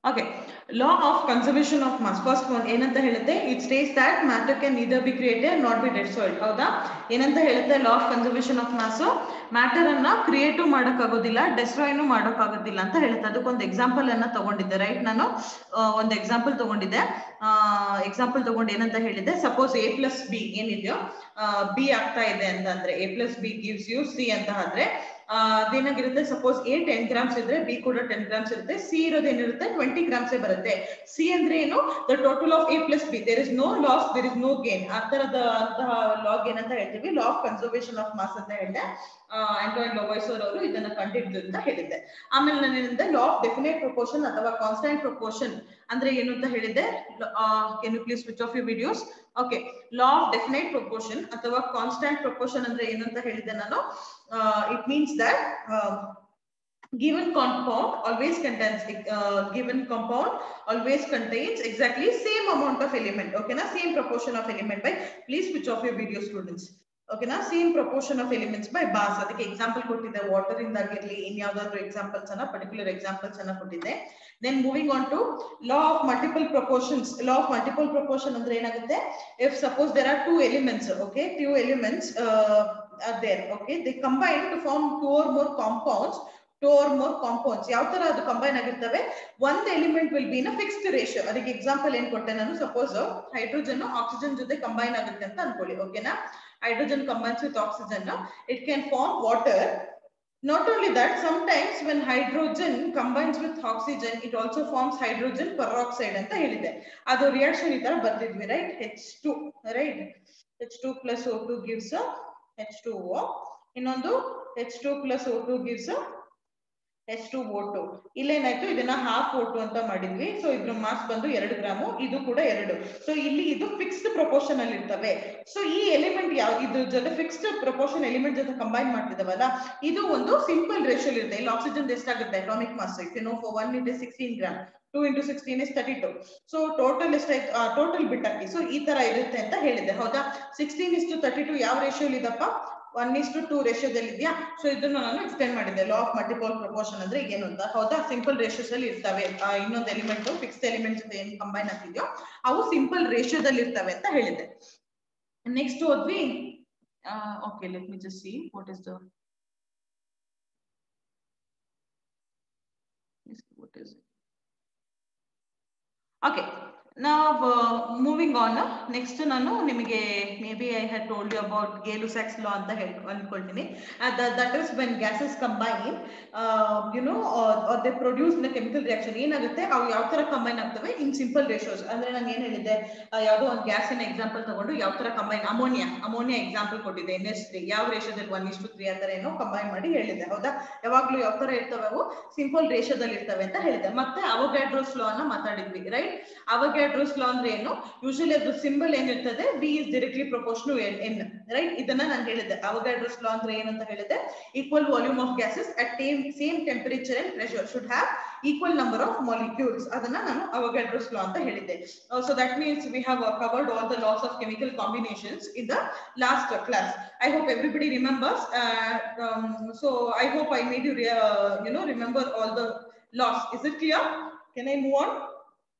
Okay, law of conservation of mass. First one ಏನಂತ ಹೇಳುತ್ತೆ, it states that matter can neither be created nor be destroyed. ಹೌದಾ? ಏನಂತ ಹೇಳುತ್ತೆ law of conservation of mass? Matter ಅನ್ನ create ಮಾಡಕ್ ಆಗೋದಿಲ್ಲ, ಡೆಸ್ಟ್ರಾಯ್ನು ಮಾಡಕ್ ಆಗೋದಿಲ್ಲ ಅಂತ ಹೇಳುತ್ತೆ. ಅದಕ್ಕೊಂದು ಎಕ್ಸಾಂಪಲ್ ಅನ್ನ ತಗೊಂಡಿದ್ದೆ, ರೈಟ್? ನಾನು ಒಂದು ಎಕ್ಸಾಂಪಲ್ ತಗೊಂಡಿದ್ದೆ. ಎಕ್ಸಾಂಪಲ್ ತಗೊಂಡು ಏನಂತ ಹೇಳಿದೆ, ಸಪೋಸ್ a ಪ್ಲಸ್ ಬಿ ಏನಿದೆಯೋ ಬಿ ಆಗ್ತಾ ಇದೆ ಅಂತಂದ್ರೆ a plus B gives you C ಅಂತ ಆದ್ರೆ ಅದೇನಾಗಿರುತ್ತೆ, ಸಪೋಸ್ ಎ 10 ಗ್ರಾಮ್ಸ್ ಇದ್ರೆ ಬಿ ಕೂಡ 10 ಗ್ರಾಮ್ಸ್ ಇರುತ್ತೆ, ಸಿ ಇರೋದೇನಿರುತ್ತೆ 20 ಗ್ರಾಮ್ಸ್ ಬರುತ್ತೆ. ಸಿ ಅಂದ್ರೆ ಏನು, the total of A plus B, there is no loss, there is no gain. ಆ ತರದ ಅಂತಹ ಲಾಗ್ ಏನಂತ ಹೇಳ್ತೀವಿ, law of conservation of mass ಅಂತ ಹೇಳಿದೆ. ಆಂಟೋಯಿನ್ ಲವಾಯ್ಸರ್ ಅವರು ಇದನ್ನ ಕಂಡಿದ್ದು ಅಂತ ಹೇಳಿದ್ದೆ. ಆಮೇಲೆ ನಾನು ಏನಂದ್ರೆ ಲಾ ಆಫ್ ಡೆಫಿನೆಟ್ ಪ್ರಪೋರ್ಷನ್ ಅಥವಾ ಕಾನ್ಸ್ಟೆಂಟ್ ಪ್ರಪೋರ್ಷನ್ ಅಂದ್ರೆ ಏನು ಅಂತ ಹೇಳಿದೆ. Can you please switch off your videos? Okay, law of definite proportion ಅಥವಾ ಕಾನ್ಸ್ಟೆಂಟ್ ಪ್ರಪೋರ್ಷನ್ ಅಂದ್ರೆ ಏನು ಅಂತ ಹೇಳಿದೆ ನಾನು. It means that given compound always contains exactly same amount of element. Okay na, same proportion of element by, please switch off your video students. Okay na, same proportion of elements by mass. ಅದಕ್ಕೆ example ಕೊಟ್ಟಿದ್ದೆ, water ಇಂದ ಆಗಿರಲಿ, ಇನ್ಯಾವುದಾದ್ರು examples ಅನ್ನ, particular examples ಅನ್ನ ಕೊಟ್ಟಿದ್ದೆ. Then moving on to law of multiple proportions. Law of multiple proportion ಅಂದ್ರೆ ಏನಾಗುತ್ತೆ, if suppose there are two elements, okay, two elements are there, okay, they combine to form two or more compounds. ಯಾವ ತರ ಅದು combine ಆಗಿರ್ತವೆ, ಒಂದ್ element will be in a fixed ratio. ಅದಕ್ಕೆ example ಏನ್ ಕೊಟ್ಟೆ ನಾನು, ಸಪೋಸ್ ಹೈಡ್ರೋಜನ್ ಆಕ್ಸಿಜನ್ ಜೊತೆ ಕಂಬೈನ್ ಆಗುತ್ತೆ ಅಂತ ಅನ್ಕೊಳ್ಳಿ. ಓಕೆನಾ, hydrogen combines with oxygen, it can form water. Not only that, sometimes when hydrogen combines with oxygen, it also forms hydrogen peroxide ಅಂತ ಹೇಳಿದೆ. ಅದು ರಿಯಾಕ್ಷನ್ ಈ ತರ ಬರ್ತಿದ್ವಿ, right? H2, right? H2 plus O2 gives a H2O. ಇನ್ನೊಂದು H2 plus O2 gives a H2O2. ಇಲ್ಲೇನಾಯ್ತು, ಇದನ್ನ half O2 ಅಂತ ಮಾಡಿದ್ವಿ. ಸೊ ಇದ್ರ ಮಾಸ್ ಬಂದು 2 ಗ್ರಾಮು, ಇದು ಕೂಡ 2. ಸೊ ಇಲ್ಲಿ ಇದು ಫಿಕ್ಸ್ಡ್ ಪ್ರಪೋರ್ಷನ್ ಅಲ್ಲಿ ಇರ್ತವೆ. ಸೊ ಈ ಎಲಿಮೆಂಟ್ ಇದ್ರ ಜೊತೆ ಫಿಕ್ಸ್ಡ್ ಪ್ರಪೋರ್ಷನ್ ಎಲಿಮೆಂಟ್ ಜೊತೆ ಕಂಬೈನ್ ಮಾಡ್ತಿದಾವಲ್ಲ, ಇದು ಒಂದು ಸಿಂಪಲ್ ರೇಷಿಯೋ ಇರುತ್ತೆ. ಇಲ್ಲಿ ಆಕ್ಸಿಜನ್ ಎಷ್ಟಾಗುತ್ತೆ, atomic mass, if you know, for 1 it is 16 gram, 2 into 16 is 32. So total ಎಷ್ಟಾಯ್ತು, ಟೋಟಲ್ ಬಿಟ್ಟಾಕಿ. ಸೊ ಈ ತರ ಇರುತ್ತೆ ಅಂತ ಹೇಳಿದೆ, ಹೌದಾ? 16:32 ಯಾವ ರೇಷಿಯೋಲಿ ಇದಪ್ಪ, 1:2 ರೇಷಿಯೋದಲ್ಲಿ ಇದೆಯಾ? ಸೊ ಇದನ್ನ ನಾನು ಎಕ್ಸ್ಪ್ಲೇನ್ ಮಾಡಿದ್ದೆ, ಲಾ ಆಫ್ ಮಲ್ಟಿಪಲ್ ಪ್ರಪೋರ್ಷನ್ ಅಂದ್ರೆ ಏನು ಅಂತ, ಹೌದಾ? ಸಿಂಪಲ್ ರೇಷಿಯೋಸ್ ಅಲ್ಲಿ ಇರ್ತವೆ. ಇನ್ನೊಂದು ಎಲಿಮೆಂಟ್ ಫಿಕ್ಸ್ಡ್ ಎಲಿಮೆಂಟ್ ಜೊತೆ ಏನ್ ಕಂಬೈನ್ ಆಗ್ತಿದ್ಯೋ ಅವು ಸಿಂಪಲ್ ರೇಷಿಯೋದಲ್ಲಿ ಇರ್ತವೆ ಅಂತ ಹೇಳಿದೆ. ನೆಕ್ಸ್ಟ್ ಓದ್ವಿ. Okay, let me just see what is the okay. Now moving on, next ನಾನು ನಿಮಗೆ maybe I had told you about Gay-Lussac's law ಅಂತ ಅನ್ಕೊಳ್ತೀನಿ. That is when gases combine, you know, or they produce in a chemical reaction. ಏನಾಗುತ್ತೆ, ಅವು ಯಾವ ತರ combine ಆಗ್ತವೆ in simple ratios. ಅಂದ್ರೆ ನಾನು ಏನ್ ಹೇಳಿದ್ದೆ, ಯಾವುದೋ ಒಂದು ಗ್ಯಾಸಿನ ಎಕ್ಸಾಂಪಲ್ ತಗೊಂಡು ಯಾವ ತರ ಕಂಬೈನ್, ಅಮೋನಿಯಾ ಎಕ್ಸಾಂಪಲ್ ಕೊಟ್ಟಿದ್ದೆ, NH3 ಯಾವ ರೇಷಿಯೋದಲ್ಲಿ 1:3 ಆ ತರ ಏನೋ ಕಂಬೈನ್ ಮಾಡಿ ಹೇಳಿದ್ದೆ, ಹೌದಾ? ಯಾವಾಗ್ಲೂ ಯಾವ ತರ ಇರ್ತವೆ, ಅವು ಸಿಂಪಲ್ ರೇಷಿಯೋದಲ್ಲಿ ಇರ್ತವೆ ಅಂತ ಹೇಳಿದೆ. ಮತ್ತೆ ಅವೊಗಡ್ರೋಸ್ ಲಾ ಅನ್ನ ಮಾತಾಡಿದ್ವಿ, ರೈಟ್? ಅವೊಗಡ್ರೋಸ್ ಲಾ ಅಂದ್ರೆ ಏನು, ಯೂಶಲಿ ಅದು ಸಿಂಬಲ್ ಏನಿರ್ತದೆ, B is directly proportional to N, right? ಇದನ್ನ ನಾನು ಹೇಳಿದ್ದೆ. ಅವೊಗಡ್ರೋಸ್ ಲಾ ಅಂದ್ರೆ ಏನಂತ ಹೇಳಿದೆ, equal volume of gases at same temperature and pressure should have equal number of molecules. ಅದನ್ನ ನಾನು ಅವೊಗಡ್ರೋಸ್ ಲಾ ಅಂತ ಹೇಳಿದ್ದೆ. So that means we have covered all the laws of chemical combinations in the last class. I hope everybody remembers. So I hope I made you remember all the laws. Is it clear? Can I move on?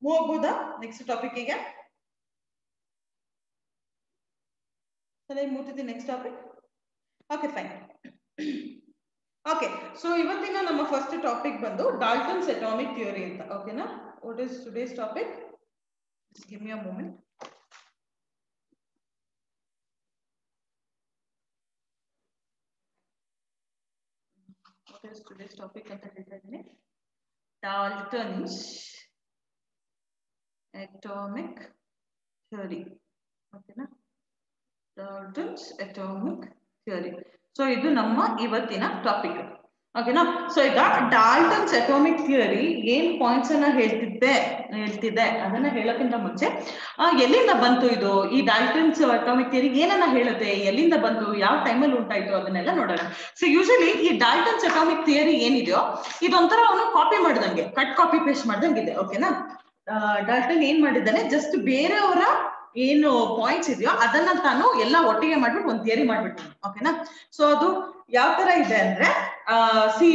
Move to the next topic again. Shall I move to the next topic? Okay, fine. Okay, so ಇವತ್ತಿನ ನಮ್ಮ first topic ಬಂದು ಡಾಲ್ಟನ್ಸ್ atomic theory ಅಂತ. ಓಕೆನಾ? What is today's topic? Just give me a moment. What is today's topic ಅಂತ ಹೇಳ್ತಾ ಇದ್ದೀನಿ. Dalton's atomic theory. ಓಕೆನಾ? Dalton's atomic theory. So ಇದು ನಮ್ಮ ಇವತ್ತಿನ ಟಾಪಿಕ್. ಓಕೆನಾ? ಸೊ ಈಗ ಡಾಲ್ಟನ್ಸ್ ಅಟಾಮಿಕ್ ಥಿಯರಿ ಏನ್ ಪಾಯಿಂಟ್ಸ್ ಅನ್ನ ಹೇಳ್ತಿದ್ದೆ ಅದನ್ನ ಹೇಳೋಕ್ಕಿಂತ ಮುಂಚೆ ಎಲ್ಲಿಂದ ಬಂತು ಇದು, ಈ ಡಾಲ್ಟನ್ಸ್ ಅಟಾಮಿಕ್ ಥಿಯರಿ ಏನನ್ನ ಹೇಳುತ್ತೆ, ಎಲ್ಲಿಂದ ಬಂತು, ಯಾವ ಟೈಮಲ್ಲಿ ಉಂಟಾಯ್ತು, ಅದನ್ನೆಲ್ಲ ನೋಡೋಣ. ಸೊ ಯೂಶಲಿ ಈ ಡಾಲ್ಟನ್ಸ್ ಅಟಾಮಿಕ್ ಥಿಯರಿ ಏನಿದೆಯೋ ಇದೊಂಥರ ಅವನು ಕಾಪಿ ಮಾಡ್ದಂಗೆ, ಕಟ್ ಕಾಪಿ ಪೇಸ್ಟ್ ಮಾಡ್ದಂಗಿದೆ. ಓಕೆನಾ? ಡಾಲ್ಟನ್ ಏನ್ ಮಾಡಿದ್ದಾನೆ, ಜಸ್ಟ್ ಬೇರೆಯವರ ಏನು ಪಾಯಿಂಟ್ಸ್ ಇದೆಯೋ ಅದನ್ನ ತಾನು ಎಲ್ಲ ಒಟ್ಟಿಗೆ ಮಾಡ್ಬಿಟ್ಟು ಒಂದು ಥಿಯರಿ ಮಾಡ್ಬಿಟ್ಟು. ಓಕೆನಾ? ಸೊ ಅದು ಯಾವ ತರ ಇದೆ ಅಂದ್ರೆ see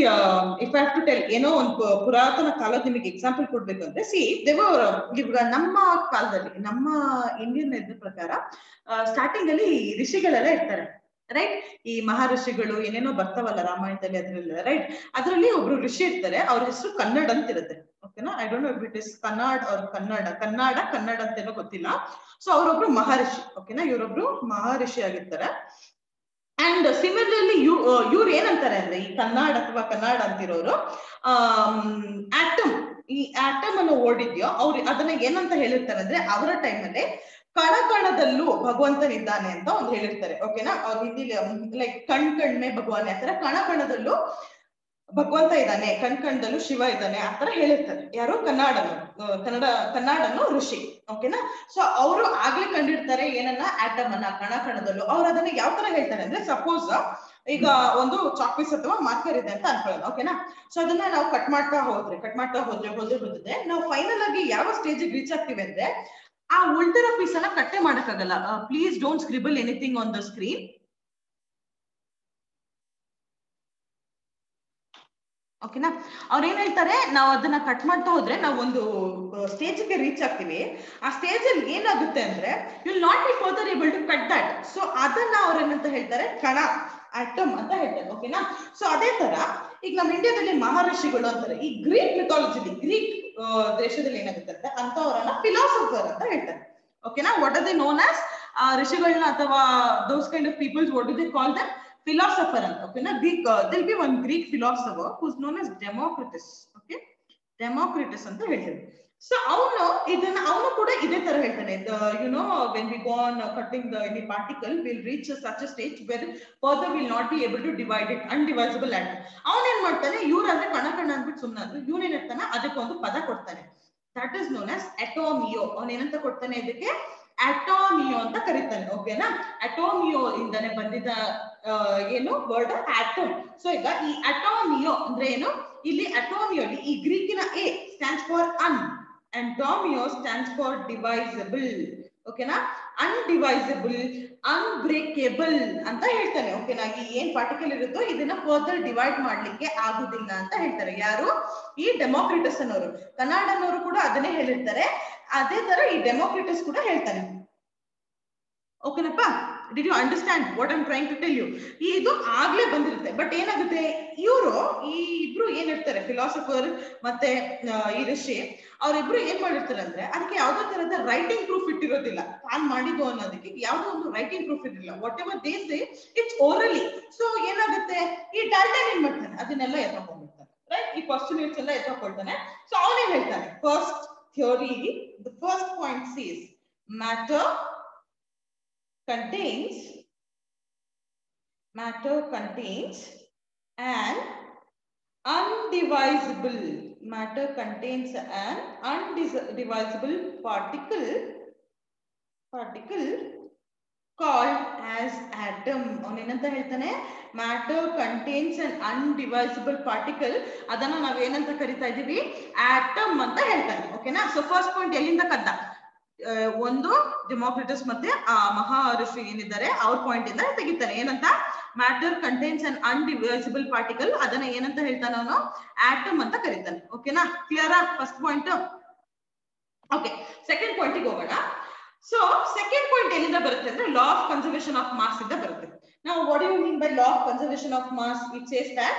if I have to tell ಏನೋ ಒಂದು ಪುರಾತನ ಕಾಲದ ನಿಮಗೆ ಎಕ್ಸಾಂಪಲ್ ಕೊಡ್ಬೇಕು ಅಂದ್ರೆ ಸಿ ಇವಾಗ ನಮ್ಮ ಕಾಲದಲ್ಲಿ ನಮ್ಮ ಇಂಡಿಯನ್ ಇದ್ರ ಪ್ರಕಾರ ಸ್ಟಾರ್ಟಿಂಗ್ ಅಲ್ಲಿ ಋಷಿಗಳೆಲ್ಲ ಇರ್ತಾರೆ ರೈಟ್. ಈ ಮಹರ್ಷಿಗಳು ಏನೇನೋ ಬರ್ತಾವಲ್ಲ ರಾಮಾಯಣದಲ್ಲಿ ಅದ್ರಲ್ಲ ರೈಟ್. ಅದ್ರಲ್ಲಿ ಒಬ್ರು ಋಷಿ ಇರ್ತಾರೆ, ಅವ್ರ ಹೆಸರು ಕನ್ನಡ ಅಂತ ಇರುತ್ತೆ. ಓಕೆನಾ, I don't know if it is Kannada ಅವ್ರ ಕನ್ನಡ ಅಂತೇನೋ ಗೊತ್ತಿಲ್ಲ. ಸೊ ಅವರೊಬ್ರು ಮಹರ್ಷಿ. ಓಕೆನಾ, ಇವರೊಬ್ರು ಮಹರ್ಷಿ ಆಗಿರ್ತಾರೆ. ಅಂಡ್ ಸಿಮಿಲರ್ಲಿ ಇವ್ರು ಏನಂತಾರೆ ಅಂದ್ರೆ ಈ ಕನ್ನಡ ಅಂತಿರೋರು ಆಟಮ್, ಈ ಆಟಮ್ ಅನ್ನು ಓಡಿದ್ಯೋ ಅವ್ರು ಅದನ್ನ ಏನಂತ ಹೇಳಿರ್ತಾರೆ ಅಂದ್ರೆ ಅವರ ಟೈಮಲ್ಲಿ ಕಣದಲ್ಲೂ ಭಗವಂತನಿದ್ದಾನೆ ಅಂತ ಒಂದು ಹೇಳಿರ್ತಾರೆ. ಓಕೆನಾ, ಅವ್ರ ಹಿಂದಿಲಿ ಲೈಕ್ ಕಣ್ಮೆ ಭಗವಾನ್ ಆತರ ಕಣದಲ್ಲೂ ಭಗವಂತ ಇದ್ದಾನೆ, ಕಣ್ದಲ್ಲೂ ಶಿವ ಇದ್ದಾನೆ ಆತರ ಹೇಳಿರ್ತಾರೆ. ಯಾರು ಕನ್ನಡನು ಋಷಿ. ಓಕೆನಾ, ಸೊ ಅವರು ಆಗ್ಲೇ ಕಂಡಿರ್ತಾರೆ ಏನನ್ನ ಆಟಮ್ ಅನ್ನ ಕಣದಲ್ಲೂ. ಅವ್ರು ಅದನ್ನ ಯಾವ ತರ ಹೇಳ್ತಾರೆ ಅಂದ್ರೆ ಸಪೋಸ್ ಈಗ ಒಂದು ಚಾಕ್ಪೀಸ್ ಅಥವಾ ಮಾರ್ಕರ್ ಇದೆ ಅಂತ ಅನ್ಕೊಳ್ಳೋಣ. ಓಕೆನಾ, ಸೊ ಅದನ್ನ ನಾವು ಕಟ್ ಮಾಡ್ತಾ ಹೋದ್ರೆ ನಾವು ಫೈನಲ್ ಆಗಿ ಯಾವ ಸ್ಟೇಜ್ ರೀಚ್ ಆಗ್ತೀವಿ ಅಂದ್ರೆ ಆ ಉಲ್ಟಿರೋ ಪೀಸ್ ಅನ್ನ ಕಟ್ಟೆ ಮಾಡಕ್ಕಾಗಲ್ಲ. Please don't scribble anything on the screen. ಓಕೆನಾ, ಅವ್ರು ಏನ್ ಹೇಳ್ತಾರೆ, ನಾವು ಅದನ್ನ ಕಟ್ ಮಾಡ್ತಾ ಹೋದ್ರೆ ನಾವು ಒಂದು ಸ್ಟೇಜ್ಗೆ ರೀಚ್ ಆಗ್ತೀವಿ. ಆ ಸ್ಟೇಜ್ ಅಲ್ಲಿ ಏನಾಗುತ್ತೆ ಅಂದ್ರೆ will not be further able to cut that. So ಅದನ್ನ ಅವ್ರ ಏನಂತ ಹೇಳ್ತಾರೆ, ಕಣ ಆಟಮ್ ಅಂತ ಹೇಳ್ತಾರೆ. ಓಕೆನಾ, ಸೊ ಅದೇ ತರ ಈಗ ನಮ್ಮ ಇಂಡಿಯಾದಲ್ಲಿ ಮಹರ್ಷಿಗಳು ಅಂತಾರೆ. ಈ ಗ್ರೀಕ್ ಮಿಥಾಲಜಿಲಿ, ಗ್ರೀಕ್ ದೇಶದಲ್ಲಿ ಏನಾಗುತ್ತೆ ಅಂದ್ರೆ ಅಂತವರನ್ನ ಫಿಲಾಸಫರ್ ಅಂತ ಹೇಳ್ತಾರೆ. ಓಕೆನಾ, what are they known as ಋಷಿಗಳನ್ನ ಅಥವಾ those kind of peoples, what do they call them? Philosopher ಅಂತ. ಓಕೆನಾ, there'll be one Greek philosopher who's known as Democritus. Okay, Democritus ಅಂತ ಹೇಳ್ತಾರೆ. ಸೊ ಅವನು ಕೂಡ ಇದೇ ತರ ಹೇಳ್ತಾನೆ, you know, when we go on cutting any particle, we'll reach such a stage where further we'll not be able to divide it, undivisible atom. ಅವನೇನ್ ಮಾಡ್ತಾನೆ, ಇವ್ರಾದ್ರೆ ಕಣ ಅಂದ್ಬಿಟ್ಟು ಸುಮ್ಮನಾದ್ರು, ಇವನೇನ್ ಇರ್ತಾನೆ ಅದಕ್ಕೊಂದು ಪದ ಕೊಡ್ತಾನೆ. ದಟ್ ಇಸ್ ನೋನ್ ಆಸ್ ಅಟೋಮಿಯೋ. ಅವನೇನಂತ ಕೊಡ್ತಾನೆ ಇದಕ್ಕೆ? ಅಟೋಮಿಯೋ ಅಂತ ಕರೀತಾನೆ. ಓಕೆನಾ, ಅಟೋಮಿಯೋ ಇಂದಾನೆ ಬಂದಿದ್ದ ಏನು ವರ್ಡ್ ಆಟಮ್. ಸೊ ಈಗ ಈ ಅಟೋಮಿಯೋ ಅಂದ್ರೆ ಏನು? ಇಲ್ಲಿ ಅಟೋಮಿಯೋಲಿ ಈ ಗ್ರೀಕಿನ a stands for un, and ಟೋಮಿಯೋ ಸ್ಟ್ಯಾಂಡ್ಸ್ ಫಾರ್ ಡಿವೈಸಬಲ್. ಓಕೆನಾ, ಅನ್ಡಿವೈಸಬಲ್, ಅನ್ಬ್ರೇಕೇಬಲ್ ಅಂತ ಹೇಳ್ತಾನೆ. ಓಕೆನಾ, ಈ ಏನ್ ಪಾರ್ಟಿಕಲ್ ಇರುತ್ತೋ ಇದನ್ನ ಫರ್ದರ್ ಡಿವೈಡ್ ಮಾಡ್ಲಿಕ್ಕೆ ಆಗುದಿಲ್ಲ ಅಂತ ಹೇಳ್ತಾರೆ. ಯಾರು? ಈ ಡೆಮೋಕ್ರಿಟಸ್ ಅನ್ನೋರು. ಕನ್ನಡನವರು ಕೂಡ ಅದನ್ನೇ ಹೇಳಿರ್ತಾರೆ. ಅದೇ ತರ ಈ ಡೆಮೋಕ್ರಿಟಸ್ ಕೂಡ ಹೇಳ್ತಾನೆ. ಓಕೆನಪ್ಪ, did you understand what I am trying to tell you? ಇದು ಆಗ್ಲೇ ಬಂದಿರುತ್ತೆ. ಬಟ್ ಏನಾಗುತ್ತೆ, ಈ ಇಬ್ರು ಏನಿರ್ತಾರೆ, ಫಿಲಾಸಫರ್ ಮತ್ತೆ ಈ ಋಷಿ, ಅವರಿಬ್ರು ಏನ್ ಮಾಡಿರ್ತಾರೆ ಅಂದ್ರೆ ಅದಕ್ಕೆ ಯಾವ್ದೋ ತರದ ರೈಟಿಂಗ್ ಪ್ರೂಫ್ ಇಟ್ಟಿರೋದಿಲ್ಲ. ತಾನ್ ಮಾಡಿದ್ದು ಅನ್ನೋದಕ್ಕೆ ಯಾವ್ದೋ ಒಂದು ರೈಟಿಂಗ್ ಪ್ರೂಫ್ ಇರಲಿಲ್ಲ. What ever they say it's orally. So ಏನಾಗುತ್ತೆ, ಈ ಡಾಲ್ಟನ್ ಏನ್ ಮಾಡ್ತಾನೆ, ಅದನ್ನೆಲ್ಲ ಎತ್ಕೊಂಡ್ಬಿಡ್ತಾನೆ. ರೈಟ್, ಈ ಕ್ವಶನ್ಸ್ ಎಲ್ಲ ಎತ್ಕೊಳ್ತಾನೆ. ಸೊ ಅವನೇನ್ ಹೇಳ್ತಾನೆ, first theory, the first point says matter contains an undivisible particle called as atom. ಅವನೇನಂತ ಹೇಳ್ತಾನೆ, matter contains an indivisible particle, ಅದನ್ನ ನಾವ್ ಏನಂತ ಕರಿತಾ ಇದೀವಿ? ಆಟಮ್ ಅಂತ ಹೇಳ್ತಾನೆ. ಓಕೆನಾ, ಸೊ ಫಸ್ಟ್ ಪಾಯಿಂಟ್ ಎಲ್ಲಿಂದ ಕದ್ದ? ಒಂದು ಡೆಮೋಕ್ರಿಟಸ್ ಮತ್ತೆ ಆ ಮಹರ್ಷಿ ಏನಿದ್ದಾರೆ ಅವ್ರ ಪಾಯಿಂಟ್ ಇಂದ ತೆಗಿತಾನೆ. ಏನಂತ? Matter contains an indivisible particle, ಅದನ್ನ ಏನಂತ ಹೇಳ್ತಾನೆ ಅವನು? ಆಟಮ್ ಅಂತ ಕರೀತಾನೆ. ಓಕೆನಾ, ಕ್ಲಿಯರಾ ಫಸ್ಟ್ ಪಾಯಿಂಟ್? ಓಕೆ, ಸೆಕೆಂಡ್ ಪಾಯಿಂಟಿಗೆ ಹೋಗೋಣ. ಸೊ ಸೆಕೆಂಡ್ ಪಾಯಿಂಟ್ ಎಲ್ಲಿಂದ ಬರುತ್ತೆ ಅಂದ್ರೆ law of conservation of mass ಇಂದ ಬರುತ್ತೆ. Now what do you mean by law of conservation of mass? It says that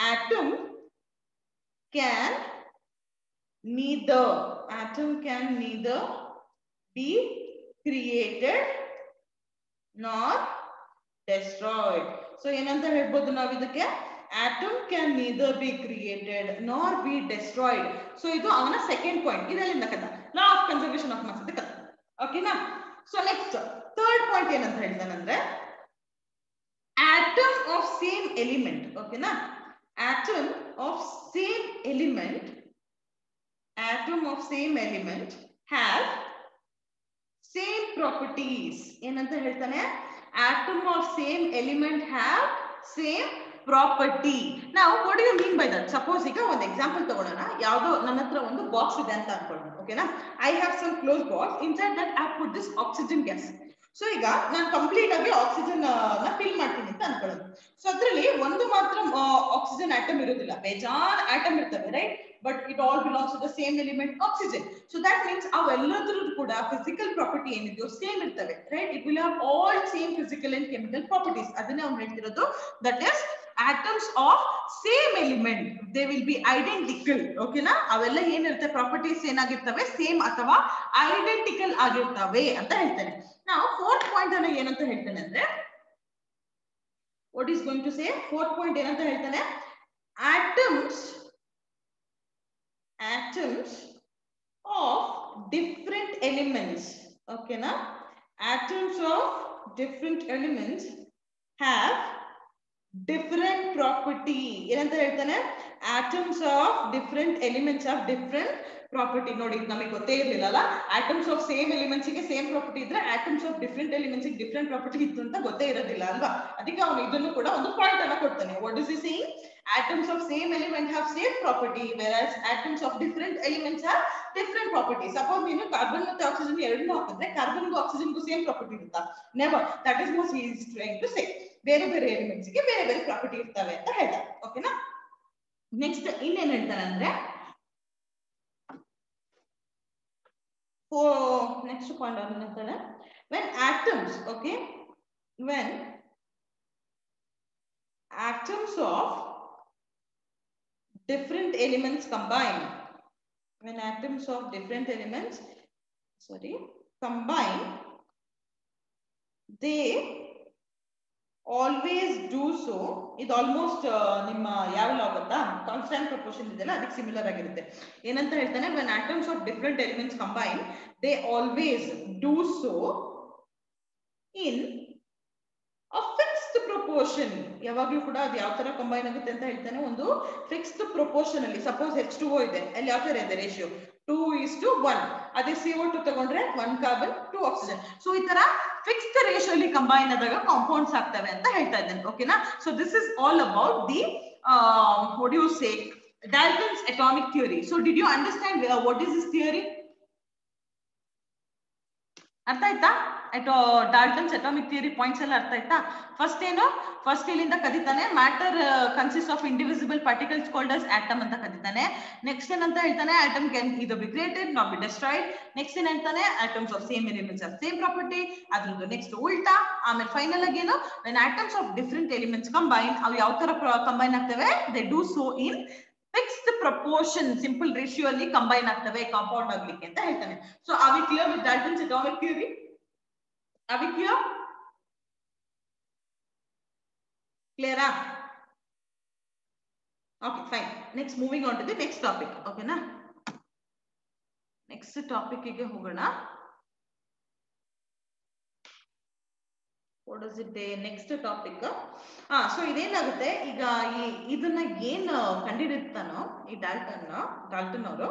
atom can neither be created nor destroyed. So ಏನಂತ ಹೇಳ್ಬೋದು ನಾವು ಇದಕ್ಕೆ? atom can neither be created nor be destroyed. So ಇದು ಅವನ second point. ಇದೆಲ್ಲಿಂದ ಕಥೆ? Law of conservation of mass ಅಂತ ಕಥೆ. ಓಕೆನಾ, ಸೊ ನೆಕ್ಸ್ಟ್ ಥರ್ಡ್ ಪಾಯಿಂಟ್ ಏನಂತ ಹೇಳ್ತಾನಂದ್ರೆ atom of same element. ಓಕೆನಾ, atom of same element have same properties. ಏನಂತ ಹೇಳ್ತಾನೆ? atom of same element have same property. Now what do you mean by that? Suppose ಈಗ ಒಂದು example ತಗೊಳ್ಳೋಣ. ಯಾವ್ದೋ ನನ್ನ ಹತ್ರ ಒಂದು ಬಾಕ್ಸ್ ಇದೆ ಅಂತ ಅನ್ಕೊಳ್ಳೋಣ. ಓಕೆನಾ, I have some closed box. Inside that I put this oxygen gas. So ಈಗ ನಾನು ಕಂಪ್ಲೀಟ್ ಆಗಿ ಆಕ್ಸಿಜನ್ ನ ಫಿಲ್ ಮಾಡ್ತೀನಿ ಅಂತ ಅನ್ಕೊಳ್ಳೋದು. ಸೊ ಅದ್ರಲ್ಲಿ ಒಂದು ಮಾತ್ರ ಆಕ್ಸಿಜನ್ ಆಟಮ್ ಇರೋದಿಲ್ಲ, ಬೇಜಾನ್ ಆಟಮ್ ಇರ್ತವೆ, right? But it all belongs to the same element oxygen. So that means ಅವೆಲ್ಲದ್ರೂ ಕೂಡ ಫಿಸಿಕಲ್ ಪ್ರಾಪರ್ಟಿ ಏನಿದೆಯೋ ಸೇಮ್ ಇರ್ತವೆ, right? It will have all same physical and chemical properties. ಅದನ್ನೇ ಅವ್ನು ಹೇಳ್ತಿರೋದು, that is atoms of same element, they will be identical. ಓಕೆನಾ? ಅವೆಲ್ಲ ಏನಿರುತ್ತೆ ಪ್ರಾಪರ್ಟೀಸ್ ಏನಾಗಿರ್ತವೆ, ಸೇಮ್ ಅಥವಾ ಐಡೆಂಟಿಕಲ್ ಆಗಿರ್ತವೆ ಅಂತ ಹೇಳ್ತಾನೆ. ನಾವು ಫೋರ್ತ್ ಪಾಯಿಂಟ್ ಅನ್ನ ಏನಂತ ಹೇಳ್ತಾನೆ ಅಂದ್ರೆ, what is going to say, fourth point ಏನಂತ ಹೇಳ್ತಾನೆ, atoms of different elements. ಓಕೆನಾ? atoms of different elements have different property. ಏನಂತ ಹೇಳ್ತಾನೆ, atoms of different elements have different property. ನೋಡಿ, ನಮಗೆ ಗೊತ್ತೇ ಇರಲಿಲ್ಲ ಅಲ್ಲ, atoms of same elements ಗೆ ಸೇಮ್ ಪ್ರಾಪರ್ಟಿ ಇದ್ರೆ atoms of different elements ಗೆ ಡಿಫರೆಂಟ್ ಪ್ರಾಪರ್ಟಿ ಇತ್ತು ಅಂತ ಗೊತ್ತೇ ಇರೋದಿಲ್ಲ ಅಲ್ವಾ? ಅದಕ್ಕೆ ಅವನು ಇದನ್ನು ಕೂಡ ಒಂದು ಪಾಯಿಂಟ್ ಅನ್ನ ಕೊಡ್ತಾನೆ. What is he saying? Atoms of same element have same property, whereas atoms of different elements have different property. Suppose ನೀನು ಕಾರ್ಬನ್ ಮತ್ತು ಆಕ್ಸಿಜನ್ ಎರಡನ್ನೂ ಹಾಕಿದ್ರೆ ಕಾರ್ಬನ್ಗೂ ಆಕ್ಸಿಜನ್ಗೂ ಸೇಮ್ ಪ್ರಾಪರ್ಟಿ ಇರುತ್ತಾ? Never. That is what he is trying to say. ಬೇರೆ ಬೇರೆ elements ಗೆ ಬೇರೆ ಬೇರೆ ಪ್ರಾಪರ್ಟಿ ಇರ್ತವೆ ಅಂತ ಹೇಳ್ತಾರೆ. ಓಕೆನಾ? ನೆಕ್ಸ್ಟ್ ಇನ್ನೇನ್ ಹೇಳ್ತಾನೆ ಅಂದ್ರೆ, ನೆಕ್ಸ್ಟ್ ಪಾಯಿಂಟ್ ಅವ್ನು ಹೇಳ್ತಾನೆ, when atoms of different elements combine, they always do so. ಇದು ಆಲ್ಮೋಸ್ಟ್ ನಿಮ್ಮ ಯಾವ ಲಾ ಗೊತ್ತಾ, ಕಾನ್ಸ್ಟೆಂಟ್ ಪ್ರಪೋರ್ಷನ್ ಇದೆಯಲ್ಲ ಅದಕ್ಕೆ ಸಿಮಿಲರ್ ಆಗಿರುತ್ತೆ. ಏನಂತ ಹೇಳ್ತಾನೆ, when atoms of different elements combine, they always do so in a fixed proportion. ಯಾವಾಗ್ಲೂ ಕೂಡ ಅದು ಯಾವ ತರ ಕಂಬೈನ್ ಆಗುತ್ತೆ ಅಂತ ಹೇಳ್ತಾನೆ, ಒಂದು ಫಿಕ್ಸ್ಡ್ ಪ್ರಪೋರ್ಷನ್ ಅಲ್ಲಿ. ಸಪೋಸ್ H2O ಇದೆ, ಅಲ್ಲಿ ಯಾವ ತರ ಇದೆ ರೇಷಿಯೋ, 2:1. ಅದೇ CO2 ತಗೊಂಡ್ರೆ 1 ಕಾರ್ಬನ್ 2 ಆಕ್ಸಿಜನ್. ಸೊ ಈ ತರ ಫಿಕ್ಸ್ಡ್ ರೇಷಿಯೋ ಅಲ್ಲಿ ಕಂಬೈನ್ ಆದಾಗ ಕಾಂಪೌಂಡ್ಸ್ ಆಗ್ತವೆ ಅಂತ ಹೇಳ್ತಾ ಇದ್ದೇನೆ. ಓಕೆನಾ? So this is all about the what you say, Dalton's atomic theory. So did you understand what is this theory? ಅರ್ಥ ಆಯ್ತಾ? ಡಾಲ್ಟನ್ಸ್ ಅಟಾಮಿಕ್ ಥಿಯರಿ ಪಾಯಿಂಟ್ಸ್ ಎಲ್ಲ ಅರ್ಥ ಆಯ್ತಾ? ಫಸ್ಟ್ ಏನು, ಫಸ್ಟ್ ಇಲ್ಲಿಂದ ಕದಿತಾನೆ, matter consist of indivisible particles called as atom ಅಂತ ಕದಿತಾನೆ. ನೆಕ್ಸ್ಟ್ ಏನಂತ ಹೇಳ್ತಾನೆ, atom can either be created nor be destroyed. Next ಏನ್ ಹೇಳ್ತಾನೆ, atoms of same elements have same property. ಅದ್ರದ್ದು ನೆಕ್ಸ್ಟ್ ಉಲ್ಟಾ. ಆಮೇಲೆ ಫೈನಲ್ ಆಗಿ ಏನು, when atoms of different elements combine, ಅವು ಯಾವ ತರ ಕಂಬೈನ್ ಆಗ್ತವೆ, they do so in fixed proportion, simple ratio ಅಲ್ಲಿ ಕಂಬೈನ್ ಆಗ್ತವೆ ಕಾಂಪೌಂಡ್ ಆಗ್ಲಿಕ್ಕೆ ಅಂತ ಹೇಳ್ತಾನೆ. So are we clear with Dalton's atomic theory? Are we clear? Clear? Okay, fine. Next, moving on to the next topic. Okay na? Next topic ಗೆ ಹೋಗೋಣ. What is it? Next topic. So ಇದೇನಾಗುತ್ತೆ, ಈಗ ಇದನ್ನ ಏನ್ ಕಂಡಿಡಿತಾನೋ ಈ Dalton ಅವರು,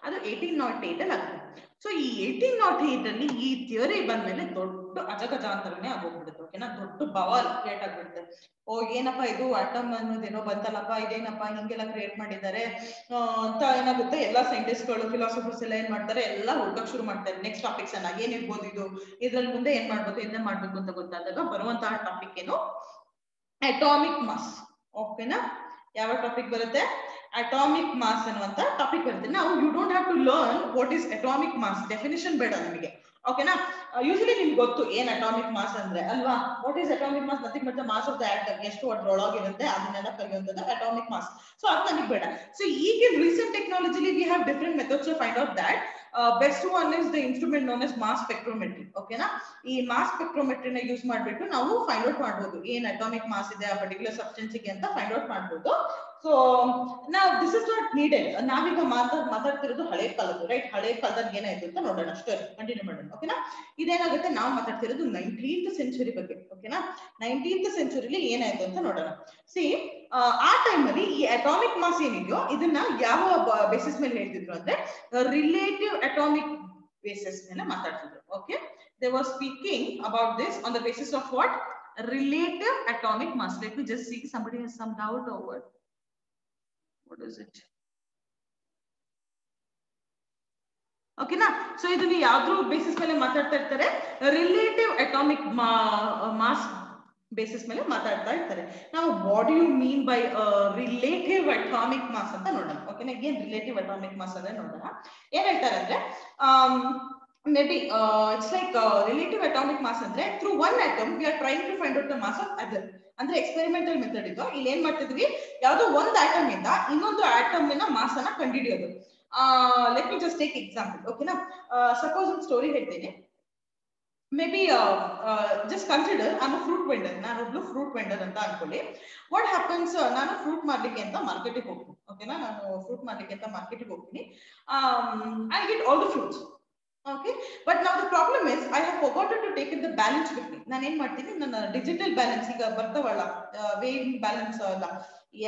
ಅದು 1808 ಅಲ್ಲಿ ಆಗುತ್ತೆ. ಸೊ ಈ 1808 ಅಲ್ಲಿ ಈ ಥಿಯರಿ ಬಂದ್ಮೇಲೆ ದೊಡ್ಡ ಅಜಗಜಾಂತರನೇ ಆಗೋಗ್ಬಿಡುತ್ತೆ. ಓಕೆನಾ? ದೊಡ್ಡ ಬವಾಲ್ ಕ್ರಿಯೇಟ್ ಆಗ್ಬಿಡುತ್ತೆ. ಓ ಏನಪ್ಪಾ ಇದು ಆಟಮ್ ಅನ್ನೋದೇನೋ ಬಂತಲ್ಲಪ್ಪ, ಇದೇನಪ್ಪ ಹಿಂಗೆಲ್ಲ ಕ್ರಿಯೇಟ್ ಮಾಡಿದ್ದಾರೆ ಅಂತ ಏನಾಗುತ್ತೆ, ಎಲ್ಲಾ ಸೈಂಟಿಸ್ಟ್ಗಳು ಫಿಲಾಸಫರ್ಸ್ ಎಲ್ಲ ಏನ್ ಮಾಡ್ತಾರೆ, ಎಲ್ಲ ಹುಡುಕಕ್ ಶುರು ಮಾಡ್ತಾರೆ. ನೆಕ್ಸ್ಟ್ ಟಾಪಿಕ್ಸ್ ಅನ್ನ ಏನಿರ್ಬೋದು, ಇದು ಇದ್ರಲ್ಲಿ ಮುಂದೆ ಏನ್ ಮಾಡ್ಬೇಕು, ಇದನ್ನ ಮಾಡ್ಬೇಕು ಅಂತ ಗೊತ್ತಾದಾಗ ಬರುವಂತಹ ಟಾಪಿಕ್ ಏನು, ಅಟಾಮಿಕ್ ಮಾಸ್. ಓಕೆನಾ? ಯಾವ ಟಾಪಿಕ್ ಬರುತ್ತೆ, ಅಟಾಮಿಕ್ ಮಾಸ್ ಅನ್ನುವಂತ ಟಾಪಿಕ್ ಬರುತ್ತೆ. ನಾವು you don't have to learn what is atomic mass, definition ಬೇಡ ನಿಮಗೆ. ಓಕೆನಾ? ಯೂಶಲಿ ನಿಮ್ಗೆ ಗೊತ್ತು ಏನ್ ಅಟಾಮಿಕ್ ಮಾಸ್ ಅಂದ್ರೆ ಅಲ್ವಾ? What is atomic mass? Nothing but the mass of the atom. ಎಷ್ಟು ಅದ್ರೊಳಗಿರುತ್ತೆ ಅದನ್ನೆಲ್ಲ ಕಲಿಯುವಂಥದ್ದು ಅಟಾಮಿಕ್ ಮಾಸ್. ಸೊ ಅದು ನನಗೆ ಬೇಡ. ಸೊ ಈಗ ರೀಸೆಂಟ್ ಟೆಕ್ನಾಲಜಿಲಿ we have different methods to find out that. Best one is the instrument known as mass spectrometry. ಓಕೆನಾ? ಈ ಮಾಸ್ ಸ್ಪೆಕ್ಟ್ರೋಮೆಟ್ರಿನ ಯೂಸ್ ಮಾಡ್ಬಿಟ್ಟು ನಾವು ಫೈಂಡ್ ಔಟ್ ಮಾಡ್ಬೋದು ಏನ್ ಅಟಾಮಿಕ್ ಮಾಸ್ ಇದೆ ಆ ಪರ್ಟಿಕ್ಯುಲರ್ ಸಬ್ಸ್ಟೆನ್ಸಿಗೆ ಅಂತ ಫೈಂಡ್ ಔಟ್ ಮಾಡ್ಬೋದು. ಸೊ ನಾವು ದಿಸ್ ಇಸ್ ನಾಟ್ ನೀಡೆಡ್. ನಾವೀಗ ಮಾತಾಡ್ತಿರೋದು ಹಳೆ ಕಾಲದ್ದು, ರೈಟ್? ಹಳೆ ಕಾಲದಲ್ಲಿ ಏನಾಯ್ತು ಅಂತ ನೋಡೋಣ, ಅಷ್ಟೇ ಕಂಟಿನ್ಯೂ ಮಾಡೋಣ. ಓಕೆನಾ? ಇದೇನಾಗುತ್ತೆ, ನಾವು ಮಾತಾಡ್ತಿರೋದು 19th ಸೆಂಚುರಿ ಬಗ್ಗೆ. ಓಕೆನಾ? 19th ಸೆಂಚುರಿಲಿ ಏನಾಯ್ತು ಅಂತ ನೋಡೋಣ. ಸಿ ಆ ಟೈಮ್ ಅಲ್ಲಿ ಈ ಅಟಾಮಿಕ್ ಮಾಸ್ ಏನಿದೆಯೋ ಇದನ್ನ ಯಾವ ಬೇಸಿಸ್ ಮೇಲೆ ಹೇಳ್ತಿದ್ರು ಅಂದ್ರೆ ರಿಲೇಟಿವ್ ಅಟಾಮಿಕ್ ಬೇಸಿಸ್ ಮೇಲೆ ಮಾತಾಡ್ತಿದ್ರು. Okay? They were speaking about this on the basis of what, relative atomic mass. Let me just see, somebody has some doubt over what is it. ಓಕೆನಾ. So ಇದನ್ನ ಯಾವ್ದ್ರ basis ಮೇಲೆ ಮಾತಾಡ್ತಾ ಇರ್ತಾರೆ, relative atomic mass basis ಮೇಲೆ ಮಾತಾಡ್ತಾ ಇರ್ತಾರೆ. ನಾವು what you mean by relative atomic mass ಅಂತ ನೋಡೋಣ. ಓಕೆನಾ, ಏನ್ ರಿಲೇಟಿವ್ ಅಟಾಮಿಕ್ ಮಾಸ್ ಅಂದ್ರೆ ನೋಡೋಣ. ಏನ್ ಹೇಳ್ತಾರೆ ಅಂದ್ರೆ maybe it's like relative atomic mass ಅಂದ್ರೆ through one atom we are trying to find out the mass of other. ಅಂದ್ರೆ ಎಕ್ಸ್ಪೆರಿಮೆಂಟಲ್ ಮೆಥಡ್ ಇದು. ಇಲ್ಲಿ ಏನ್ ಮಾಡ್ತಿದ್ವಿ, ಯಾವ್ದೋ ಒಂದು ಆಟಮ್ ಇಂದ ಇನ್ನೊಂದು ಆಟಮ್ ನ ಮಾಸ್ ಅನ್ನ ಕಂಡುಹಿಡಿಯೋದು. Let me just take example. ಓಕೆನಾ, ಸಪೋಸ್ ಒಂದು ಸ್ಟೋರಿ ಹೇಳ್ತೀನಿ. Maybe just consider I am a fruit vendor. ನಾನೊಬ್ಳು ಫ್ರೂಟ್ ವೆಂಡರ್ ಅಂತ ಅನ್ಕೊಳ್ಳಿ. ವಾಟ್ ಹ್ಯಾಪನ್ಸ್, ನಾನು ಫ್ರೂಟ್ ಮಾರ್ಲಿಕ್ಕೆ ಅಂತ ಮಾರ್ಕೆಟಿಗೆ ಹೋಗ್ತೀನಿ. ಓಕೆನಾ, ನಾನು ಫ್ರೂಟ್ ಮಾರ್ಲಿಕ್ಕೆ ಅಂತ ಮಾರ್ಕೆಟಿಗೆ ಹೋಗ್ತೀನಿ. I get all the fruits. Okay, but now the problem is I have forgotten to take in the balance with me. ನಾನು ಏನ್ ಮಾಡ್ತೀನಿ, ನನ್ನ ಡಿಜಿಟಲ್ ಬ್ಯಾಲೆನ್ಸ್ ಈಗ ಬರ್ತಾವಲ್ಲ, ವೇಯಿಂಗ್ ಬ್ಯಾಲೆನ್ಸ್ ಅಲ್ಲ,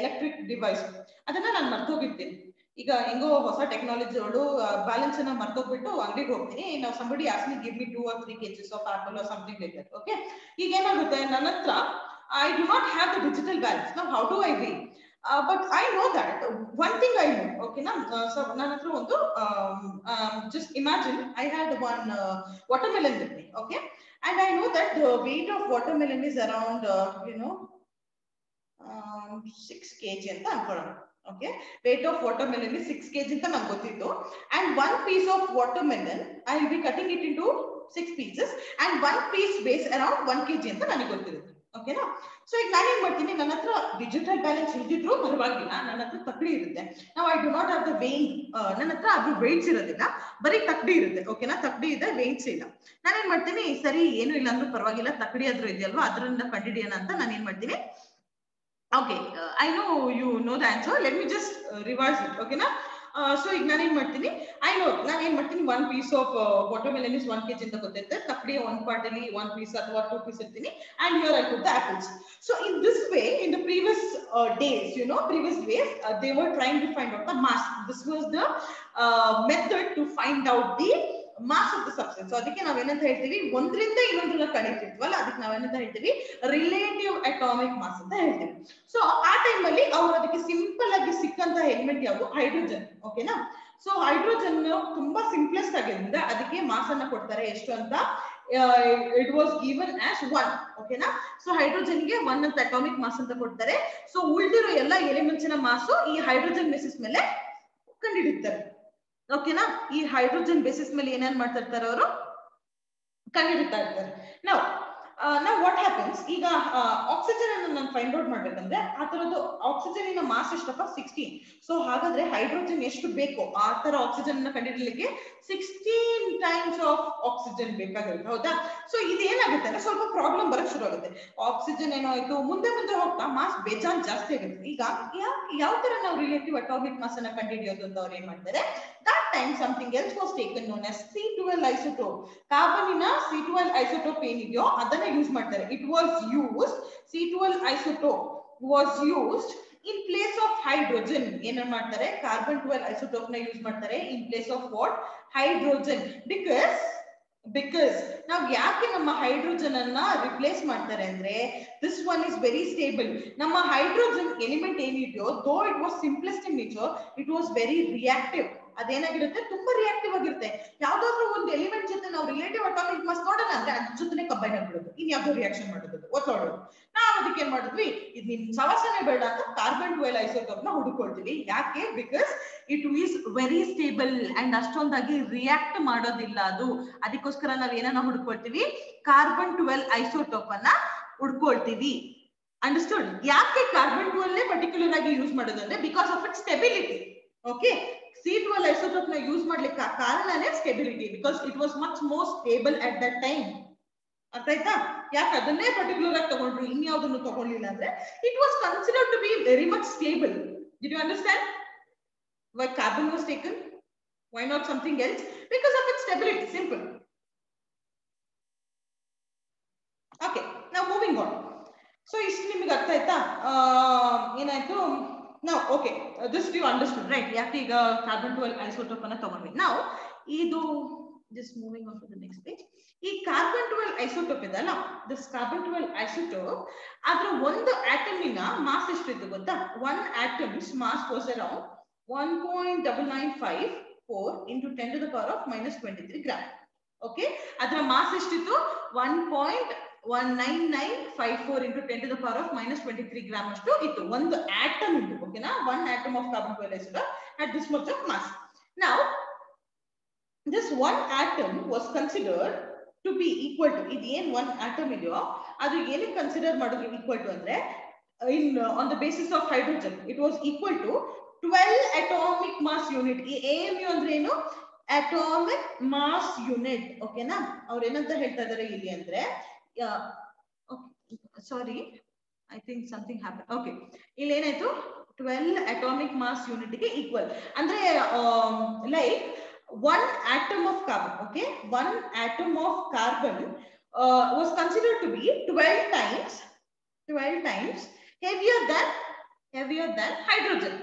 ಎಲೆಕ್ಟ್ರಿಕ್ ಡಿವೈಸ್, ಅದನ್ನ ನಾನು ಮರ್ತೋಗಿರ್ತೀನಿ. ಈಗ ಹೆಂಗೋ ಹೊಸ ಟೆಕ್ನಾಲಜಿಗಳು ಬ್ಯಾಲೆನ್ಸ್ ಅನ್ನ ಮರ್ತೋಗ್ಬಿಟ್ಟು ಅಂಗಡಿಗೆ ಹೋಗ್ತೀನಿ. ನಾವು somebody asked me give me 2 or 3 kgs of apple or something like that. Okay, ಈಗ ಏನಾಗುತ್ತೆ, ನನ್ನ ಹತ್ರ I do not have the digital balance. Now how do I weigh? But I know that one thing I know. Okay, na, so ನನ್ನ ಹತ್ರ ಒಂದು just imagine I had one watermelon with me. Okay, and I know that the weight of watermelon is around 6 kg ಅಂತ ಅನ್ಕೊಳ್ಳೋಣ. Okay, weight of watermelon is 6 kg ಅಂತ ನಂಗೆ ಗೊತ್ತಿತ್ತು. And one piece of watermelon I will be cutting it into 6 pieces and one piece weighs around 1 kg ಅಂತ ನನಗೆ ಗೊತ್ತಿರುತ್ತೆ. ಓಕೆನಾ. So ಈಗ ನಾನೇನ್ ಮಾಡ್ತೀನಿ, ನನ್ನ ಹತ್ರ ಡಿಜಿಟಲ್ ಬ್ಯಾಲೆನ್ಸ್ ಇಲ್ದಿದ್ರು ಪರವಾಗಿಲ್ಲ, ನನ್ನ ಹತ್ರ ತಕ್ಕಡಿ ಇರುತ್ತೆ. ನಾವು I do not have the weighing, ನನ್ನ ಹತ್ರ ಅದು ವೇಟ್ಸ್ ಇರೋದಿಲ್ಲ, ಬರೀ ತಕ್ಕಡಿ ಇರುತ್ತೆ. ಓಕೆನಾ, ತಕ್ಕಡಿ ಇದೆ, ವೇಟ್ಸ್ ಇಲ್ಲ. ನಾನೇನ್ ಮಾಡ್ತೀನಿ, ಸರಿ ಏನು ಇಲ್ಲ ಅಂದ್ರೂ ಪರವಾಗಿಲ್ಲ, ತಕ್ಕಡಿ ಆದ್ರೂ ಇದೆಯಲ್ವಾ, ಅದರಿಂದ ಕಂಡಿಡಿಯೋಣ ಅಂತ ನಾನು ಏನ್ ಮಾಡ್ತೀನಿ. Okay, I know you know the answer, let me just revise it. ಓಕೆನಾ. ಸೊ ಈಗ ನಾನೇನ್ ಮಾಡ್ತೀನಿ, ನಾನು ಏನ್ ಮಾಡ್ತೀನಿ, 1 piece of watermelon is 1 kg ಅಂತ ಗೊತ್ತಿರುತ್ತೆ. ತಕ್ಕಡಿ 1 part ಅಲ್ಲಿ 1 piece ಅಥವಾ 2 piece ಇರ್ತೀನಿ. And here I put the apples. So in this way, in the previous days, previous ways, they were trying to find out the mass. This was the method to find out the mass of the substance. So ಅದಕ್ಕೆ ನಾವೇನಂತ ಹೇಳ್ತೀವಿ, ಒಂದರಿಂದ ಇನ್ನೊಂದನ್ನ ಕಡಿತಿದ್ವಲ್ಲ, ಅದಕ್ಕೆ ನಾವೇನಂತ ಹೇಳ್ತೀವಿ, relative atomic mass ಅಂತ ಹೇಳ್ತೀವಿ. So ಆ ಟೈಮ್ ಅಲ್ಲಿ ಅವ್ರು ಅದಕ್ಕೆ ಸಿಂಪಲ್ ಆಗಿ ಸಿಕ್ಕಂತ ಎಲಿಮೆಂಟ್ ಯಾವುದು, ಹೈಡ್ರೋಜನ್. ಓಕೆನಾ. ಸೊ ಹೈಡ್ರೋಜನ್ ತುಂಬಾ ಸಿಂಪ್ಲೆಸ್ಟ್ ಆಗಿರೋದ್ರಿಂದ ಅದಕ್ಕೆ ಮಾಸ್ ಅನ್ನ ಕೊಡ್ತಾರೆ. ಎಷ್ಟು ಅಂತ, ಇಟ್ ವಾಸ್ ಗಿವನ್ ಆಸ್ 1. ಓಕೆನಾ. ಸೊ ಹೈಡ್ರೋಜನ್ ಗೆ 1 ಅಂತ ಅಟಾಮಿಕ್ ಮಾಸ್ ಅಂತ ಕೊಡ್ತಾರೆ. ಸೊ ಉಳಿದಿರೋ ಎಲ್ಲ ಎಲಿಮೆಂಟ್ಸ್ ನ ಮಾಸ್ ಈ ಹೈಡ್ರೋಜನ್ ಬೇಸಿಸ್ ಮೇಲೆ ಕಂಡುಹಿಡಿತಾರೆ. ಓಕೆನಾ. ಈ ಹೈಡ್ರೋಜನ್ ಬೇಸಿಸ್ ಮೇಲೆ ಏನೇನ್ ಮಾಡ್ತಾ ಇರ್ತಾರೆ, ಅವರು ಕಂಡುಹಿಡಿತಾ ಇರ್ತಾರೆ. ನಾವು ವಾಟ್ ಹ್ಯಾಪನ್ಸ್, ಈಗ ಆಕ್ಸಿಜನ್ ಅನ್ನು ನಾನು ಫೈಂಡ್ ಔಟ್ ಮಾಡ್ಬೇಕಂದ್ರೆ ಆ ತರದ್ದು ಆಕ್ಸಿಜನ್ ಮಾಸ್ ಎಷ್ಟಪ್ಪ, 16. ಸೊ ಹಾಗಾದ್ರೆ ಹೈಡ್ರೋಜನ್ ಎಷ್ಟು ಬೇಕು, ಆ ತರ ಆಕ್ಸಿಜನ್ ಅನ್ನ ಕಂಡುಹಿಡಿಯಲಿಕ್ಕೆ 16 ಟೈಮ್ಸ್ ಆಫ್ ಆಕ್ಸಿಜನ್ ಬೇಕಾಗಿರುತ್ತೆ. ಹೌದಾ. ಸೊ ಇದೇನಾಗುತ್ತೆ ಅಂದ್ರೆ ಸ್ವಲ್ಪ ಪ್ರಾಬ್ಲಮ್ ಬರಕ್ ಶುರು ಆಗುತ್ತೆ. ಆಕ್ಸಿಜನ್ ಏನಾಯ್ತು, ಮುಂದೆ ಹೋಗ್ತಾ ಮಾಸ್ ಬೇಜಾನ್ ಜಾಸ್ತಿ ಆಗುತ್ತೆ. ಈಗ ಯಾವ ತರ ನಾವು ರಿಲೇಟಿವ್ ಅಟಾಮಿಕ್ ಮಾಸ್ ಅನ್ನ ಕಂಡುಹಿಡಿಯೋದು ಅಂತ ಅವ್ರು ಏನ್ ಮಾಡ್ತಾರೆ, that time something else was taken known as C12 isotope. Carbon C12 isotope ಏನಿದೆಯೋ ಅದನ್ನ ಯೂಸ್ ಮಾಡ್ತಾರೆ. It was used, C12 isotope was used in place of hydrogen. ಏನ್ ಮಾಡ್ತಾರೆ, ಕಾರ್ಬನ್ 12 isotope ನ ಯೂಸ್ ಮಾಡ್ತಾರೆ in place of what, hydrogen. because ನಾವು ಯಾಕೆ ನಮ್ಮ ಹೈಡ್ರೋಜನ್ ಅನ್ನ ರಿಪ್ಲೇಸ್ ಮಾಡ್ತಾರೆ ಅಂದ್ರೆ, this one is very stable. ನಮ್ಮ ಹೈಡ್ರೋಜನ್ ಎಲಿಮೆಂಟ್ ಏನಿದೆಯೋ, though it was simplest in nature, it was very reactive. ಅದೇನಾಗಿರುತ್ತೆ, ತುಂಬಾ ರಿಯಾಕ್ಟಿವ್ ಆಗಿರುತ್ತೆ. ಯಾವ್ದಾದ್ರು ಒಂದು ಎಲಿಮೆಂಟ್ ಜೊತೆ ನಾವು ರಿಲೇಟಿವ್ ಅಟಾಮಿಕ್ ಮಾಸ್ ನೋಡೋಣ ಅಂದ್ರೆ ಅದ್ರ ಜೊತೆ ಕಂಬೈನ್ ಆಗ್ಬಿಡೋದು, ಇನ್ ಯಾವ್ದೋ ರಿಯಾಕ್ಷನ್ ಮಾಡೋದು, ಒತ್ತೋಡೋದು. ನಾವು ಅದಕ್ಕೆ ಏನ್ ಮಾಡಿದ್ವಿ, ಇದು ನಿಮ್ ಸವಾಸನೆ ಬೇಡ ಅಂತ ಕಾರ್ಬನ್ 12 ಐಸೋಟೋಪ್ ನ ಹುಡುಕೊಳ್ತೀವಿ. ಯಾಕೆ, because it is very stable and ಅಷ್ಟೊಂದಾಗಿ ರಿಯಾಕ್ಟ್ ಮಾಡೋದಿಲ್ಲ ಅದು. ಅದಕ್ಕೋಸ್ಕರ ನಾವ್ ಏನನ್ನ ಹುಡುಕೊಳ್ತೀವಿ, ಕಾರ್ಬನ್ 12 ಐಸೋಟೋಪ್ ಅನ್ನ ಹುಡ್ಕೊಳ್ತೀವಿ. ಅಂಡರ್ಸ್ಟುಡ್. ಯಾಕೆ ಕಾರ್ಬನ್ 12 ಪರ್ಟಿಕ್ಯುಲರ್ ಆಗಿ ಯೂಸ್ ಮಾಡೋದು ಅಂದ್ರೆ, because of it stability. Okay, C12 isotope ನ ಯೂಸ್ ಮಾಡ್ಲಿಕ್ಕೆ ಕಾರಣನೇ stability, because it was much more stable at that time. ಅರ್ಥ ಆಯ್ತಾ, ಯಾಕೆ ಅದನ್ನೇ ಪರ್ಟಿಕ್ಯುಲರ್ ಆಗಿ ತಗೊಂಡ್ರು, ಇನ್ಯಾವುದನ್ನು ತಗೊಂಡಿಲ್ಲ ಅಂದ್ರೆ, it was considered to be very much stable. Did you understand why carbon was taken? Why not something else? Because of its stability. Simple. Okay, now moving on. So istu nimage artha aita, enayitu now. Okay, this you understood, right? Yake iga carbon 12 isotope anna tagondvi. Now idu just moving on to the next page. ಈ carbon 12 isotope ಇದಲ್ಲ, this carbon 12 isotope, ಅದರ ಒಂದು ಆಟಮಿನ mass ಎಷ್ಟಿತ್ತು ಗೊತ್ತಾ? One atom's mass was around 1.995 into 10 to the power of minus 23 gram. Okay, ಅದರ mass ಎಷ್ಟಿತ್ತು 1.19954 into 10 to the power of minus 23 gram ಅಷ್ಟು ಇತ್ತು. ಒಂದು ಆಟಮ್ ಇತ್ತು. ಓಕೆನಾ, one atom of carbon dioxide had this much of mass. Now this one atom was considered to be equal to, ಇದು ಏನು one atom ಇದೆಯೋ ಅದು ಏನಕ್ಕೆ ಕನ್ಸಿಡರ್ ಮಾಡಿದ್ರು equal to ಅಂದ್ರೆ on the basis of hydrogen it was equal to 12 atomic mass unit. ಈ AMU ಅಂದ್ರೆ ಏನು, atomic mass unit. ಓಕೆನಾ, ಅವ್ರು ಏನಂತ ಹೇಳ್ತಾ ಇದಾರೆ ಇಲ್ಲಿ ಅಂದ್ರೆ sorry I think something happen. Okay, ಇಲ್ಲಿ ಏನಾಯ್ತು 12 atomic mass unit ಗೆ ಈಕ್ವಲ್ ಅಂದ್ರೆ like one atom of carbon, okay, one atom of carbon was considered to be 12 times heavier than hydrogen.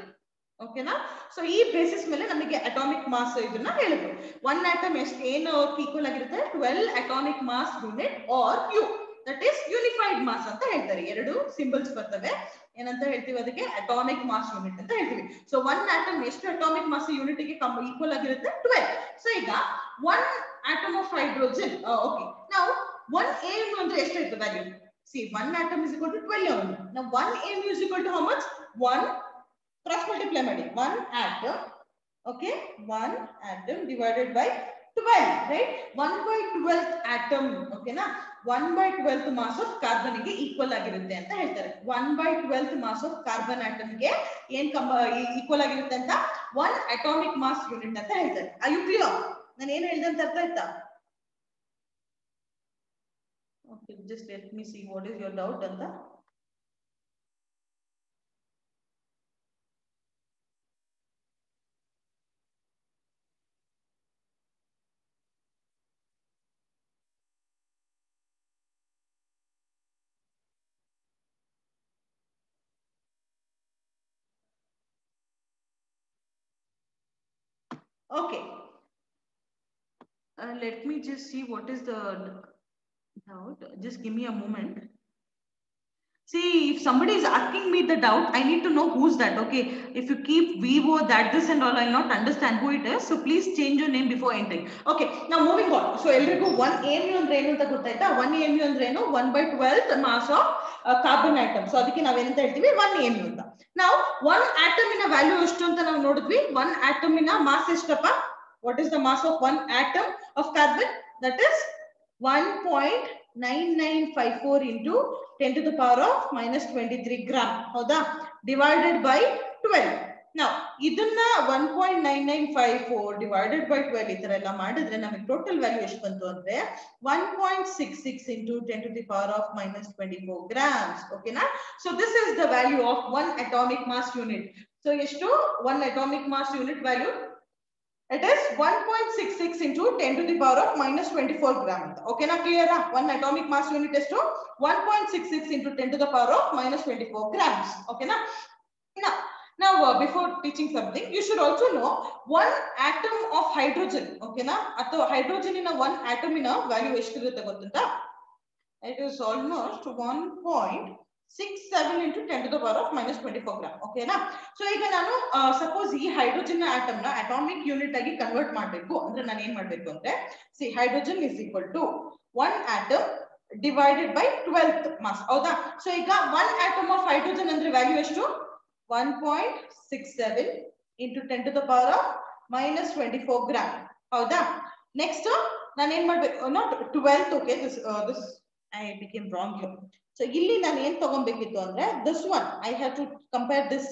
Okay na, so ee basis mele namige atomic mass iduna helidu. One atom ಏನು equal ಆಗಿರುತ್ತೆ 12 atomic mass unit or U, that is unified mass ಅಂತ ಹೇಳ್ತಾರೆ. ಎರಡು symbols ಬರ್ತವೆ, ಏನಂತ ಹೇಳ್ತೀವಿ ಅದಕ್ಕೆ, atomic mass unit ಅಂತ ಹೇಳ್ತೀವಿ. ಸೊ ಒನ್ ಆಟಮ್ ಎಷ್ಟು ಅಟಾಮಿಕ್ ಮಾಸ್ ಯೂನಿಟ್ ಗೆ ಈಕ್ವಲ್ ಆಗಿರುತ್ತೆ 12. ಸೊ ಈಗ one atom of hydrogen, okay, ನಾವು ಒನ್ AMU ಅಂದ್ರೆ ಎಷ್ಟು ಇರುತ್ತೆ value? C one atom is equal to 12 AMU. ನಾವು one AMU is equal to how much? One cross multiply ಮಾಡಿ, one atom, okay, one atom divided by 12, right? 1/12th atom, okay na, 1/12th mass of carbon ಗೆ equal ಆಗಿರುತ್ತೆ ಅಂತ ಹೇಳ್ತಾರೆ. 1/12th mass of carbon atom ಗೆ ಏನ್ equal ಆಗಿರುತ್ತೆ ಅಂತ one atomic mass unit ಅಂತ ಹೇಳ್ತಾರೆ. Are you clear? ನಾನು ಏನು ಹೇಳಿದೆ ಅಂತ ಅರ್ಥ ಆಯ್ತಾ? Okay, just let me see what is your doubt ಅಂತ. Okay, let me just see what is the doubt. Just give me a moment. See, if somebody is asking me the doubt, I need to know who's that. Okay, if you keep Vivo, that, this and all, I'll not understand who it is. So please change your name before entering. Okay, now moving on. So eldrigu one AMU andre enu anta gottaita? One AMU andre enu 1/12th mass of carbon atom. So ಅದಕ್ಕೆ ನಾವು ಏನಂತ ಹೇಳ್ತೀವಿ 1 AMU ಅಂತ. Now one atom ina value ಎಷ್ಟು ಅಂತ ನಾವು ನೋಡಿದ್ವಿ. One atom ina mass ಎಷ್ಟಪ್ಪ? What is the mass of one atom of carbon? That is 1.9954 into 10 to the power of minus 23 gram. ಹೌದಾ? Divided by 12. Now ಇದನ್ನ 1.9954 divided by 12 ಈ ತರ ಎಲ್ಲ ಮಾಡಿದ್ರೆ ನಮಗೆ ಟೋಟಲ್ ವ್ಯಾಲ್ಯೂ ಎಷ್ಟು ಬಂತು ಅಂದ್ರೆ 1.66 into 10 to the power of minus 24 grams. Okay na? So this is the value of one atomic mass unit. So ಎಷ್ಟು one atomic mass unit value? It is 1.66 into 10 to the power of minus 24 gram. Okay na, clear? One atomic mass unit is to 1.66 into 10 to the power of minus 24 grams. Okay na? Now before teaching something, you should also know one atom of hydrogen. Okay na? Atho hydrogen in a one atom in a value eshtirutte gottunda? It is almost 1.67 into 10 to the power of minus 24 gram. Okay na? So ಈಗ ನಾನು suppose ಈ hydrogen atom na atomic unit ಆಗಿ convert ಮಾಡಬೇಕು ಅಂದ್ರೆ ನಾನು ಏನು ಮಾಡಬೇಕು ಅಂದ್ರೆ, see hydrogen is equal to one atom divided by 12th mass. ಹೌದಾ? So ಈಗ one atom of hydrogen ಅಂದ್ರೆ value ಎಷ್ಟು? 1.67 into 10 to the power of minus 24 gram. ಹೌದಾ? Next ನಾನು ಏನು ಮಾಡಬೇಕು? Not 12th, okay, this I became wrong here. So ಇಲ್ಲಿ ನಾನು ಏನು ತಗೊಬೇಕಿತ್ತು ಅಂದ್ರೆ this one I have to compare this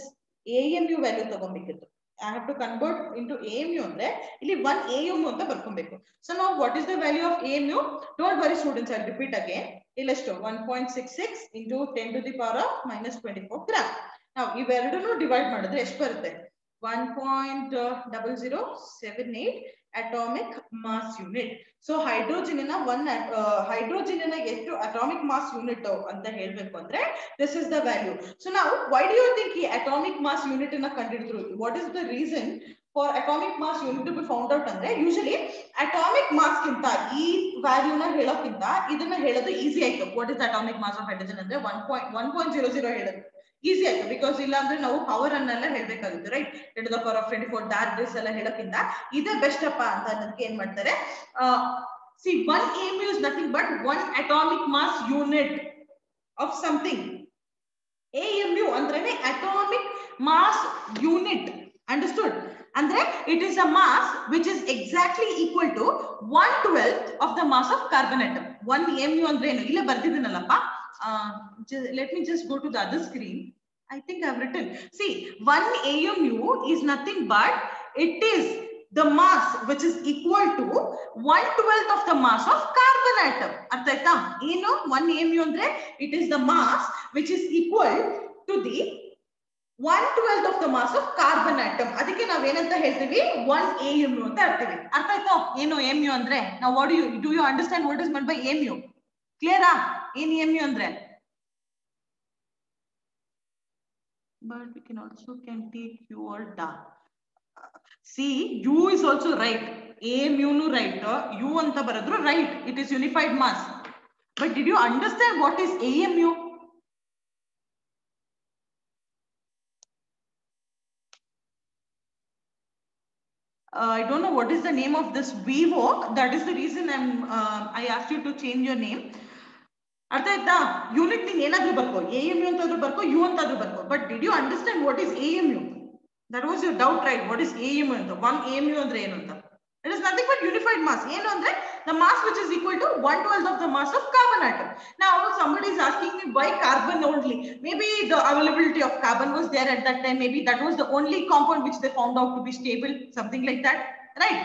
AMU value ತಗೊಬೇಕಿತ್ತು. I have to convert into AMU ಅಂದ್ರೆ ಇಲ್ಲಿ 1 AMU ಅಂತ ಬರ್ಕೊಬೇಕು. So now what is the value of AMU? Don't worry students, I'll repeat again. ಇಲ್ಲೆಷ್ಟು 1.66 into 10 to the power of minus 24 gram. Now ಇವೆರಡನ್ನು divide ಮಾಡಿದ್ರೆ ಎಷ್ಟು ಬರುತ್ತೆ? 1.0078 atomic mass unit. So hydrogen ನ hydrogen ನ ಎಷ್ಟು atomic mass unit ಅಂತ ಹೇಳಬೇಕು ಅಂದ್ರೆ this is the value. So now why do you think ಈ atomic mass unit ನ ಕಂಡುಹಿಡಿದ್ರು? What is the reason for atomic mass unit to be found out ಅಂದ್ರೆ usually atomic mass ಗಿಂತ ಈ value ನ ಹೇಳೋಕ್ಕಿಂತ ಇದನ್ನ ಹೇಳೋದು ಈಸಿ ಆಯ್ತು. What is the atomic mass of hydrogen ಅಂದ್ರೆ 1.00 ಹೇಳೋದು ಈಸಿ ಆಯ್ತು ಬಿಕಾಸ್ ಇಲ್ಲ ಅಂದ್ರೆ ನಾವು power ಅನ್ನೆಲ್ಲ ಹೇಳ್ಬೇಕಾಗುತ್ತೆ right 10 to the power of 24 that this ಎಲ್ಲ ಹೇಳೋಕ್ಕಿಂತ ಇದೇ ಬೆಸ್ಟ್ ಅಪ್ಪ ಅಂತ ಅನ್ನೋದಕ್ಕೆ ಏನ್ ಮಾಡ್ತಾರೆ see 1 AMU is nothing but 1 atomic mass unit of something. AMU ಅಂದ್ರೇನೆ atomic mass unit, understood? ಅಂದ್ರೆ it is a mass which is exactly equal to 1/12 of the mass of carbon atom. 1 AMU ಅಂದ್ರೆ ಏನು ಇಲ್ಲೇ ಬರ್ತಿದ್ದೀನಲ್ಲಪ್ಪ. Let me just go to the other screen. I think I've written. See, 1 AMU is nothing but it is the mass which is equal to 1/12 of the mass of carbon atom. ಅರ್ಥ ಆಯ್ತಾ? ಏನು 1 AMU ಅಂದ್ರೆ it is the mass which is equal to the 1/12 of the mass of carbon atom. ಅದಕ್ಕೆ ನಾವು ಏನಂತ ಹೇಳ್ತೀವಿ 1 AMU ಅಂತ ಹೇಳ್ತೀವಿ. ಅರ್ಥ ಆಯ್ತಾ? ಏನು AMU ಅಂದ್ರೆ? Now what do you understand what is meant by AMU? Clear ಆ? ಏನು AMU ಅಂದ್ರೆ? But we can also take U or DA. See, U is also right. AMU nu right. U anta baradru right. It is unified mass. But did you understand what is AMU? I don't know what is the name of this Vivo. That is the reason I asked you to change your name. ಅರ್ಥ ಆಯ್ತಾ? Unit ನೀನ್ ಏನಾದ್ರೂ ಬರ್ಕೋ, AMU ಅಂತಾದ್ರೂ ಬರ್ಕೋ, U ಅಂತಾದ್ರೂ ಬರ್ಕೋ. But did you understand what is AMU? That was your doubt, right? What is AMU ಅಂತ? 1 AMU ಅಂದ್ರೆ ಏನು ಅಂತ? It is nothing but unified mass. ಏನು ಅಂದ್ರೆ the mass which is equal to 1/12 of the mass of carbon atom. Now somebody is asking me why carbon only? Maybe the availability of carbon was there at that time. Maybe that was the only compound which they found out to be stable, something like that, right?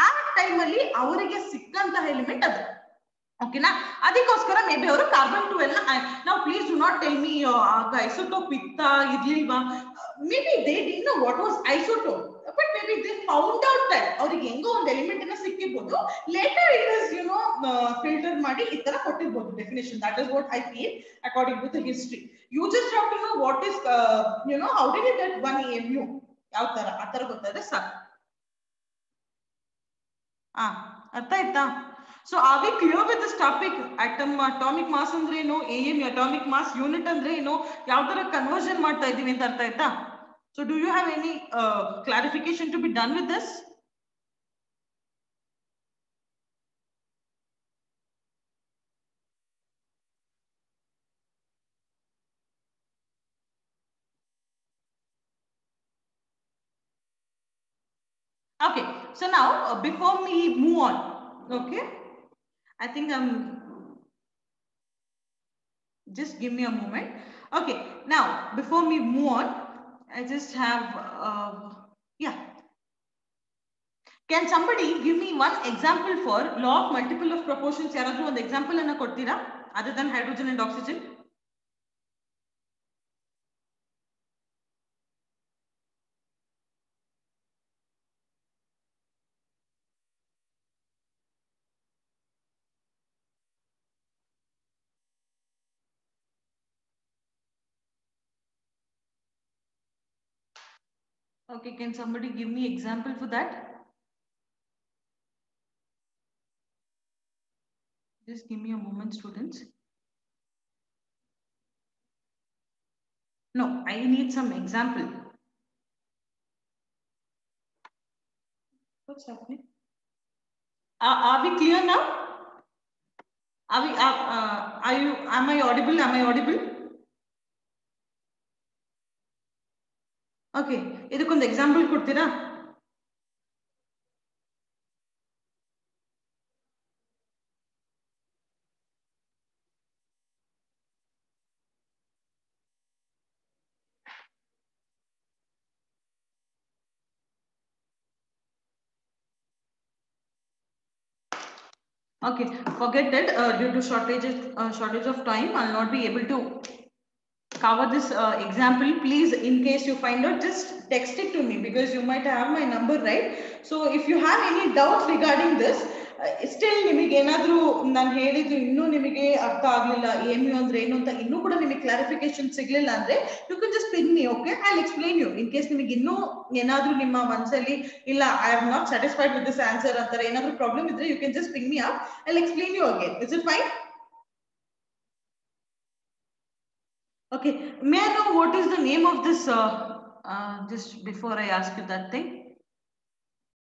ಆ time ಅಲ್ಲಿ ಅವರಿಗೆ ಸಿಕ್ಕಂತ element ಅದು. ಓಕೆನಾ? ಅದಕ್ಕೋಸ್ಕರ may be ಅವರು carbon 12 ನಾವು please do not tell me isotope ಇತ್ತ ಇರ್ಲಿಲ್ವಾ. Maybe they did know what was isotope, but maybe they found out that ಅವ್ರಿಗೆ ಹೆಂಗೋ ಒಂದು ಎಲಿಮೆಂಟ್ ಅನ್ನ ಸಿಕ್ಕಿರ್ಬೋದು. ಲೇಟರ್ ಇಟ್ ಇಸ್ ಫಿಲ್ಟರ್ ಮಾಡಿ ಈ ತರ ಕೊಟ್ಟಿರ್ಬೋದು definition. That is what I feel according to the history. You just have to know what is how did it get 1 AMU, ಯಾವ ತರ ಆ ತರ ಗೊತ್ತಾದ್ರೆ ಸಾಕು. ಅರ್ಥ ಆಯ್ತಾ? So are we clear with this topic? Atomic mass ಅಂದ್ರೆ ಏನು, AMU atomic mass unit ಅಂದ್ರೆ ಏನು, ಯಾವ ತರ ಕನ್ವರ್ಷನ್ ಮಾಡ್ತಾ ಇದೀವಿ ಅಂತ ಅರ್ಥ ಆಯ್ತಾ? So do you have any clarification to be done with this? Okay, so now before we move on, okay, I think just give me a moment. Okay, now before we move on, I just have yeah, can somebody give me one example for law of multiple of proportions? Yaradru one example anna kodtira other than hydrogen and oxygen? Okay, can somebody give me example for that? Just give me a moment, students. No, I need some example. What's happening? Are we clear now? Are we? Are you? Am I audible? Am I audible? Okay. ಇದಕ್ಕೊಂದು example ಕೊಡ್ತೀರಾ? Okay, forget that. Due to shortage of time, I'll not be able to cover this example. Please, in case you find out, just text it to me because you might have my number, right? So if you have any doubts regarding this, still ನಿಮಗೆ ಏನಾದರೂ ನಾನು ಹೇಳಿದ್ದು ಇನ್ನೂ ನಿಮಗೆ ಅರ್ಥ ಆಗಲಿಲ್ಲ, AMU ಅಂದ್ರೆ ಏನು ಅಂತ ಇನ್ನೂ ಕೂಡ ನಿಮಗೆ ಕ್ಲಾರಿಫಿಕೇಶನ್ ಸಿಗ್ಲಿಲ್ಲ ಅಂದ್ರೆ you can just ping me. Okay, I will explain you. In case ನಿಮಗೆ ಇನ್ನೂ ಏನಾದರೂ ನಿಮ್ಮ ಮನಸ್ಸಲ್ಲಿ ಇಲ್ಲ I am not satisfied with this answer ಅಂತಾರೆ ಏನಾದರೂ ಪ್ರಾಬ್ಲಮ್ ಇದ್ರೆ you can just ping me up. I will explain you again. Is it fine? Okay, may I know what is the name of this, just before I ask you that thing?